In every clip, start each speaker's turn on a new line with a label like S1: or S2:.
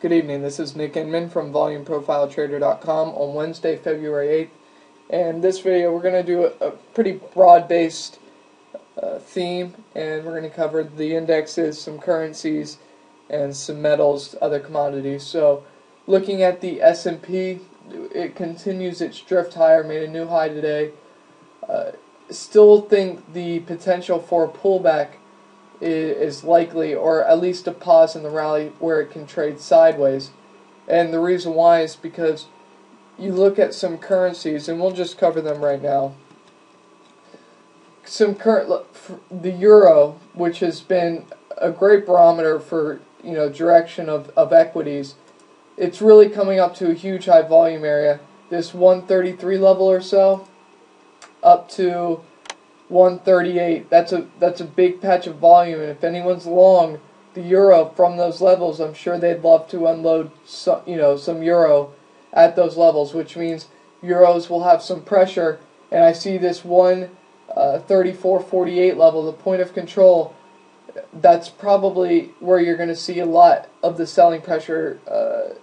S1: Good evening, this is Nick Inman from VolumeProfileTrader.com on Wednesday, February 8th. And this video we're going to do a pretty broad-based theme, and we're going to cover the indexes, some currencies, and some metals, other commodities. So looking at the S&P, it continues its drift higher, made a new high today. Still think the potential for a pullback is likely, or at least a pause in the rally where it can trade sideways. And the reason why is because you look at some currencies, and we'll just cover them right now. The euro, which has been a great barometer for direction of equities, it's really coming up to a huge high volume area. This 133 level or so, up to 138. That's a big patch of volume, and if anyone's long the euro from those levels, I'm sure they'd love to unload some euro at those levels, which means euros will have some pressure. And I see this 134.48 level, the point of control. That's probably where you're going to see a lot of the selling pressure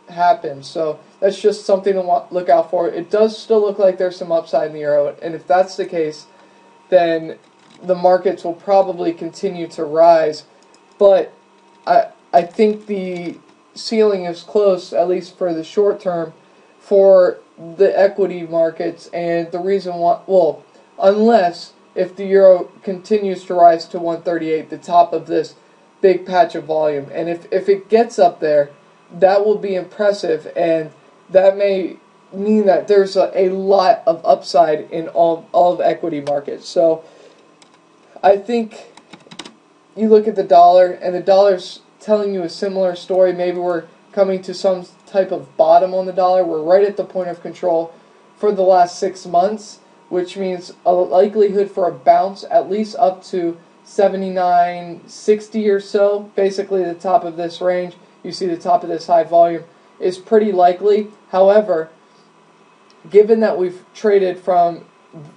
S1: happen. So that's just something to look out for. It does still look like there's some upside in the euro, and if that's the case, then the markets will probably continue to rise. But I think the ceiling is close, at least for the short term, for the equity markets. And the reason why, well, unless if the euro continues to rise to 138, the top of this big patch of volume. And if it gets up there, that will be impressive, and that may mean that there's a lot of upside in all of equity markets. So I think you look at the dollar, and the dollar's telling you a similar story. Maybe we're coming to some type of bottom on the dollar. We're right at the point of control for the last 6 months, which means a likelihood for a bounce at least up to 79.60 or so. Basically the top of this range, you see the top of this high volume, is pretty likely. However, given that we've traded from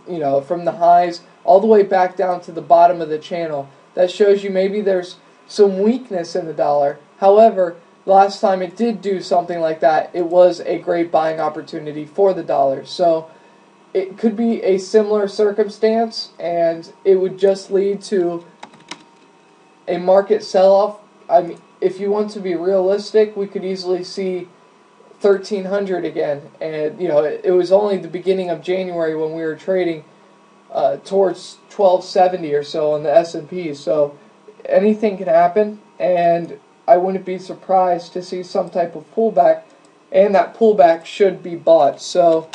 S1: the highs all the way back down to the bottom of the channel, that shows you maybe there's some weakness in the dollar. However, last time it did do something like that, it was a great buying opportunity for the dollar. So it could be a similar circumstance, and it would just lead to a market sell-off. I mean, if you want to be realistic, we could easily see 1,300 again, and it was only the beginning of January when we were trading towards 1,270 or so on the S&P. So anything can happen, and I wouldn't be surprised to see some type of pullback, and that pullback should be bought. So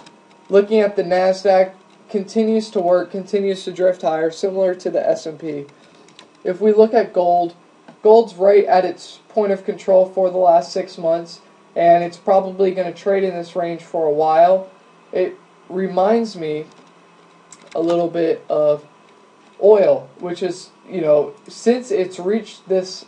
S1: looking at the NASDAQ, continues to work, continues to drift higher, similar to the S&P. If we look at gold, gold's right at its point of control for the last 6 months, and it's probably going to trade in this range for a while. It reminds me a little bit of oil, which is, since it's reached this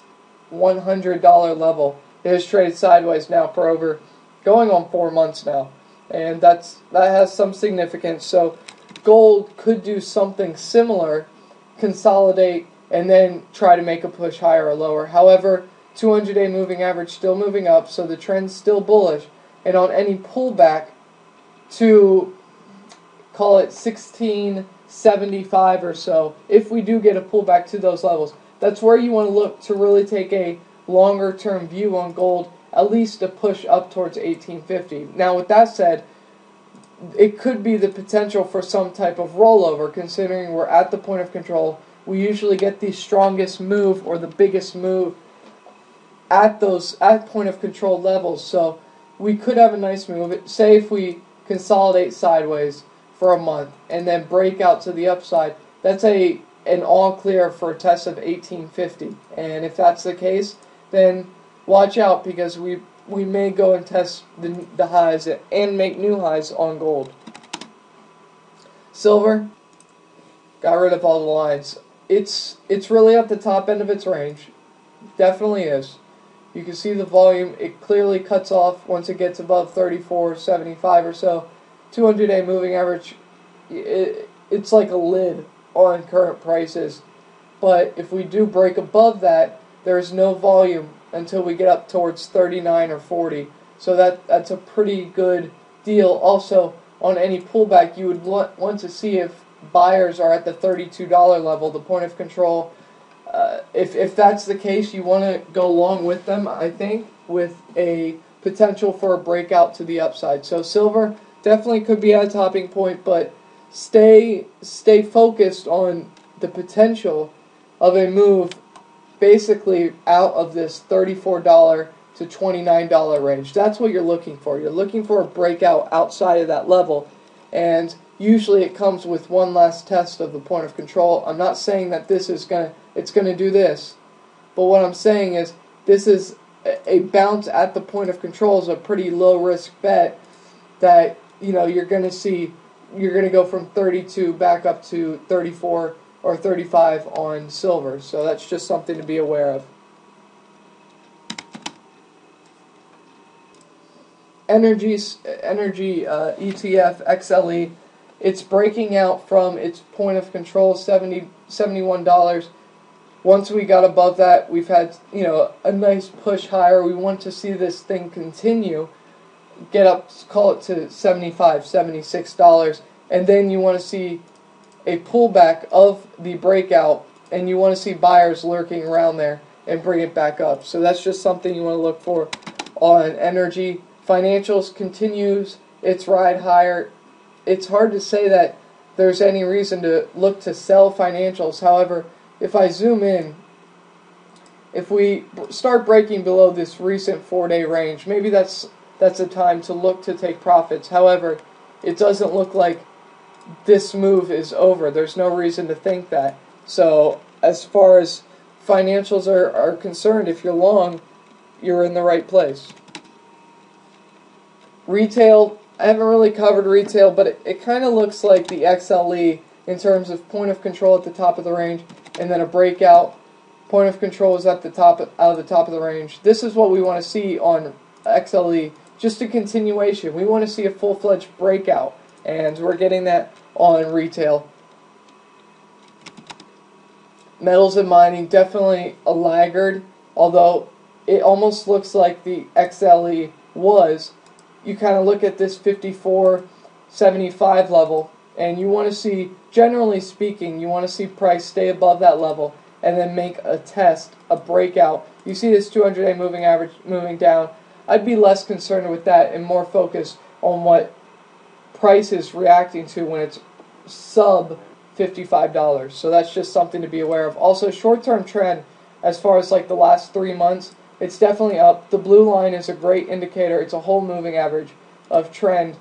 S1: $100 level, it has traded sideways now for going on 4 months now. And that has some significance. So gold could do something similar, consolidate, and then try to make a push higher or lower. However, 200-day moving average still moving up, so the trend's still bullish. And on any pullback to, call it 1675 or so, if we do get a pullback to those levels, that's where you want to look to really take a longer term view on gold, at least a push up towards 1850. Now with that said, it could be the potential for some type of rollover, considering we're at the point of control. We usually get the strongest move or the biggest move at point of control levels. So we could have a nice move. Say if we consolidate sideways for a month and then break out to the upside, that's an all clear for a test of 1850. And if that's the case, then watch out, because we may go and test the highs and make new highs on gold. Silver, got rid of all the lines. It's really at the top end of its range. Definitely is. You can see the volume. It clearly cuts off once it gets above 34.75 or so. 200-day moving average, it's like a lid on current prices. But if we do break above that, there's no volume until we get up towards 39 or 40. So that's a pretty good deal. Also, on any pullback, you would want to see if buyers are at the $32 level, the point of control. If that's the case, you want to go along with them, I think, with a potential for a breakout to the upside. So silver definitely could be at a topping point, but stay focused on the potential of a move basically out of this $34 to $29 range. That's what you're looking for. You're looking for a breakout outside of that level, and usually it comes with one last test of the point of control. I'm not saying that it's gonna do this, but what I'm saying is this is a bounce at the point of control is a pretty low risk bet that you're gonna see. You're gonna go from 32 back up to 34 or 35 on silver. So that's just something to be aware of. Energy ETF XLE, it's breaking out from its point of control, $71. Once we got above that, we've had a nice push higher. We want to see this thing continue, get up, call it to $75, $76, and then you want to see a pullback of the breakout, and you want to see buyers lurking around there and bring it back up. So that's just something you want to look for on energy. Financials continues its ride higher. It's hard to say that there's any reason to look to sell financials. However, if I zoom in, if we start breaking below this recent 4-day range, maybe that's a time to look to take profits. However, it doesn't look like this move is over. There's no reason to think that. So as far as financials are concerned, if you're long, you're in the right place. Retail, I haven't really covered retail, but it kind of looks like the XLE in terms of point of control at the top of the range, and then a breakout. Point of control is at the top out of the top of the range. This is what we want to see on XLE, just a continuation. We want to see a full-fledged breakout, and we're getting that on retail. Metals and mining, definitely a laggard, although it almost looks like the XLE was. You kind of look at this 54.75 level, and you want to see, generally speaking, you want to see price stay above that level and then make a test, a breakout. You see this 200-day moving average moving down. I'd be less concerned with that and more focused on what price is reacting to when it's sub $55. So that's just something to be aware of. Also, short-term trend, as far as like the last 3 months, it's definitely up. The blue line is a great indicator. It's a whole moving average of trend.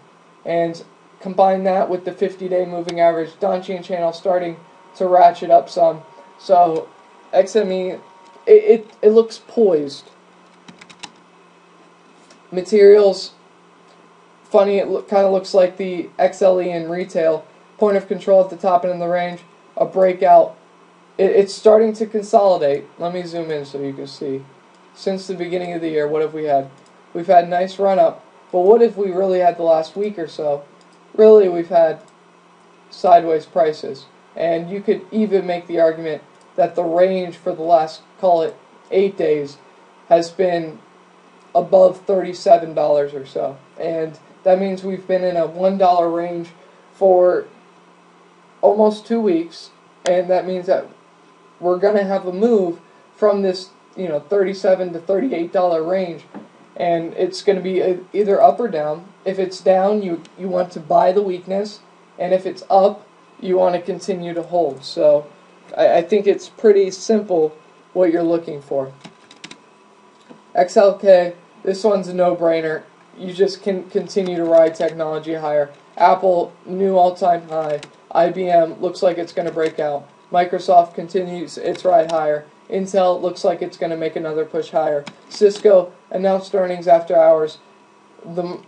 S1: And combine that with the 50-day moving average, Donchian channel starting to ratchet up some. So XME, it looks poised. Materials, funny, it kind of looks like the XLE in retail. Point of control at the top end of the range, a breakout. It's starting to consolidate. Let me zoom in so you can see. Since the beginning of the year, what have we had? We've had a nice run up, but what if we really had the last week or so? Really, we've had sideways prices. And you could even make the argument that the range for the last, call it, 8 days has been above $37 or so. And that means we've been in a $1 range for almost 2 weeks, and that means that we're going to have a move from this $37 to $38 range, and it's going to be either up or down. If it's down, you want to buy the weakness, and if it's up, you want to continue to hold. So I think it's pretty simple what you're looking for. XLK, this one's a no-brainer. You just can continue to ride technology higher. Apple, new all-time high. IBM looks like it's going to break out. Microsoft continues its ride higher. Intel looks like it's going to make another push higher. Cisco announced earnings after hours. The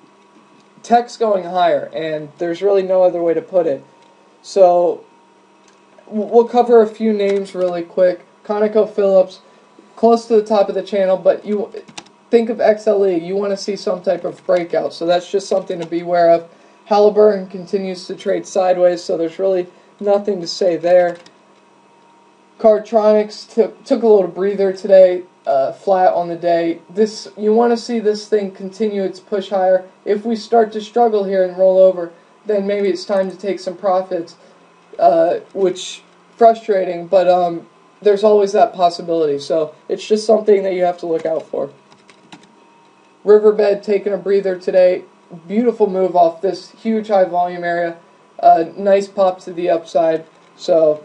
S1: tech's going higher, and there's really no other way to put it. So we'll cover a few names really quick. ConocoPhillips, close to the top of the channel, but you think of XLE, you want to see some type of breakout. So that's just something to be aware of. Halliburton continues to trade sideways, so there's really nothing to say there. Cardtronics took a little breather today. flat on the day. You want to see this thing continue its push higher. If we start to struggle here and roll over, then maybe it's time to take some profits, which frustrating, but there's always that possibility. So it's just something that you have to look out for. Riverbed taking a breather today. Beautiful move off this huge high volume area. Nice pop to the upside. So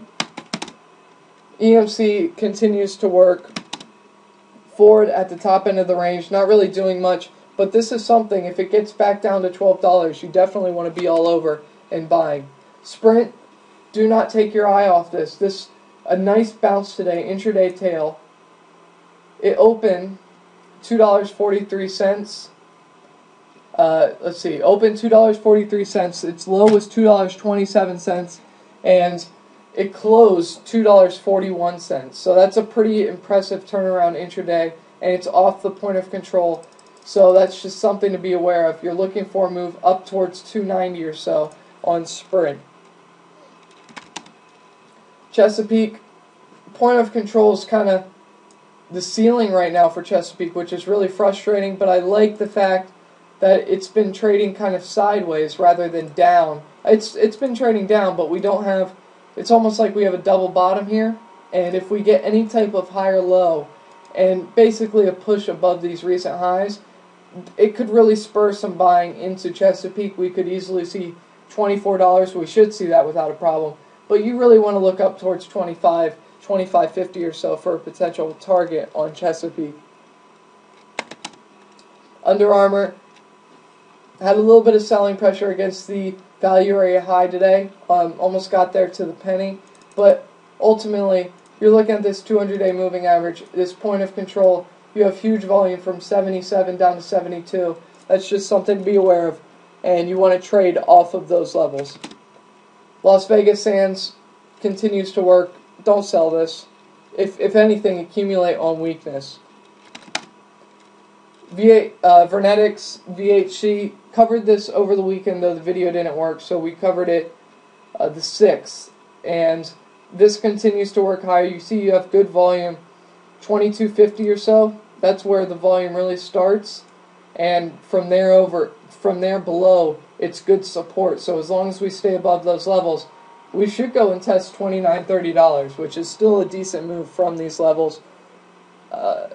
S1: EMC continues to work. Ford at the top end of the range, not really doing much, but this is something, if it gets back down to $12, you definitely want to be all over and buying. Sprint, do not take your eye off this. A nice bounce today, intraday tail. It opened $2.43. Let's see, opened $2.43. Its low was $2.27, and it closed $2.41. So that's a pretty impressive turnaround intraday, and it's off the point of control. So that's just something to be aware of. You're looking for a move up towards 290 or so on Sprint. Chesapeake, point of control is kind of the ceiling right now for Chesapeake, which is really frustrating, but I like the fact that it's been trading kind of sideways rather than down. It's been trading down, but we don't have, it's almost like we have a double bottom here, and if we get any type of higher low and basically a push above these recent highs, it could really spur some buying into Chesapeake. We could easily see $24. We should see that without a problem. But you really want to look up towards $25.50 or so for a potential target on Chesapeake. Under Armour had a little bit of selling pressure against the value area high today. Almost got there to the penny. But ultimately, you're looking at this 200-day moving average, this point of control. You have huge volume from 77 down to 72. That's just something to be aware of, and you want to trade off of those levels. Las Vegas Sands continues to work. Don't sell this. If anything, accumulate on weakness. Vernetics, VHC, covered this over the weekend, though the video didn't work, so we covered it the 6th. And this continues to work higher. You see you have good volume, 2250 or so. That's where the volume really starts, and from there below, it's good support. So as long as we stay above those levels, we should go and test $29, $30, which is still a decent move from these levels. A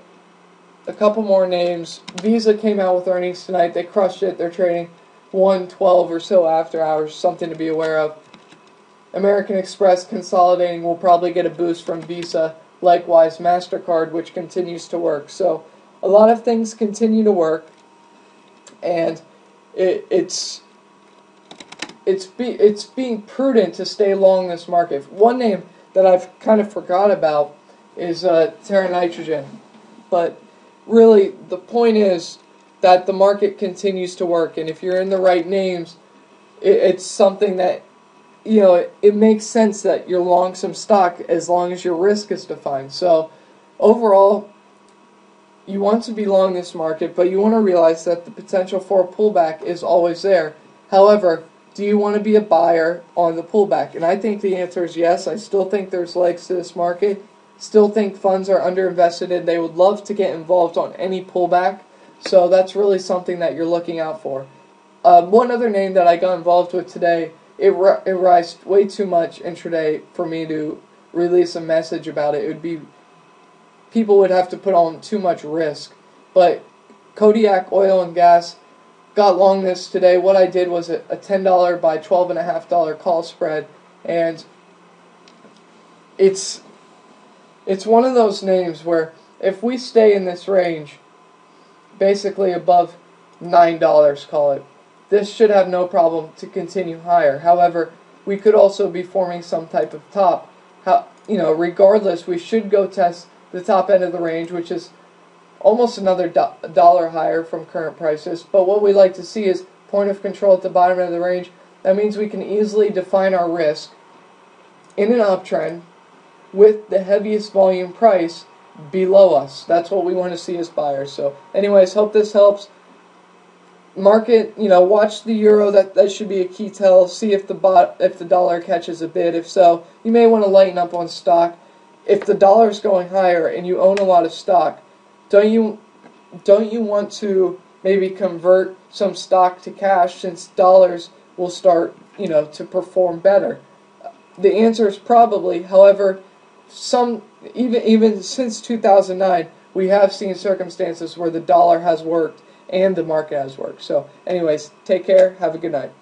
S1: couple more names. Visa came out with earnings tonight. They crushed it. They're trading 112 or so after hours, something to be aware of. American Express consolidating, will probably get a boost from Visa. Likewise, MasterCard, which continues to work. So a lot of things continue to work, and it's being prudent to stay long this market. One name that I've kind of forgot about is Terra Nitrogen, but really the point is that the market continues to work, and if you're in the right names, it's something that, you know, it makes sense that you're long some stock as long as your risk is defined. So overall, you want to be long this market, but you want to realize that the potential for a pullback is always there. However, do you want to be a buyer on the pullback? And I think the answer is yes. I still think there's legs to this market. Still think funds are underinvested in. They would love to get involved on any pullback. So that's really something that you're looking out for. One other name that I got involved with today, it rised way too much intraday for me to release a message about it. It would be, people would have to put on too much risk. But Kodiak Oil and Gas got long this today. What I did was a $10 by $12.50 call spread, and it's one of those names where if we stay in this range, basically above $9, call it, this should have no problem to continue higher. However, we could also be forming some type of top. Regardless, we should go test the top end of the range, which is almost another dollar higher from current prices. But what we like to see is point of control at the bottom end of the range. That means we can easily define our risk in an uptrend with the heaviest volume price below us. That's what we want to see as buyers. So anyways, hope this helps. Market, watch the euro. That should be a key tell. See if the dollar catches a bid. If so, you may want to lighten up on stock. If the dollar is going higher and you own a lot of stock, don't you want to maybe convert some stock to cash since dollars will start, to perform better? The answer is probably. However, even since 2009, we have seen circumstances where the dollar has worked and the market has worked. So anyways, take care. Have a good night.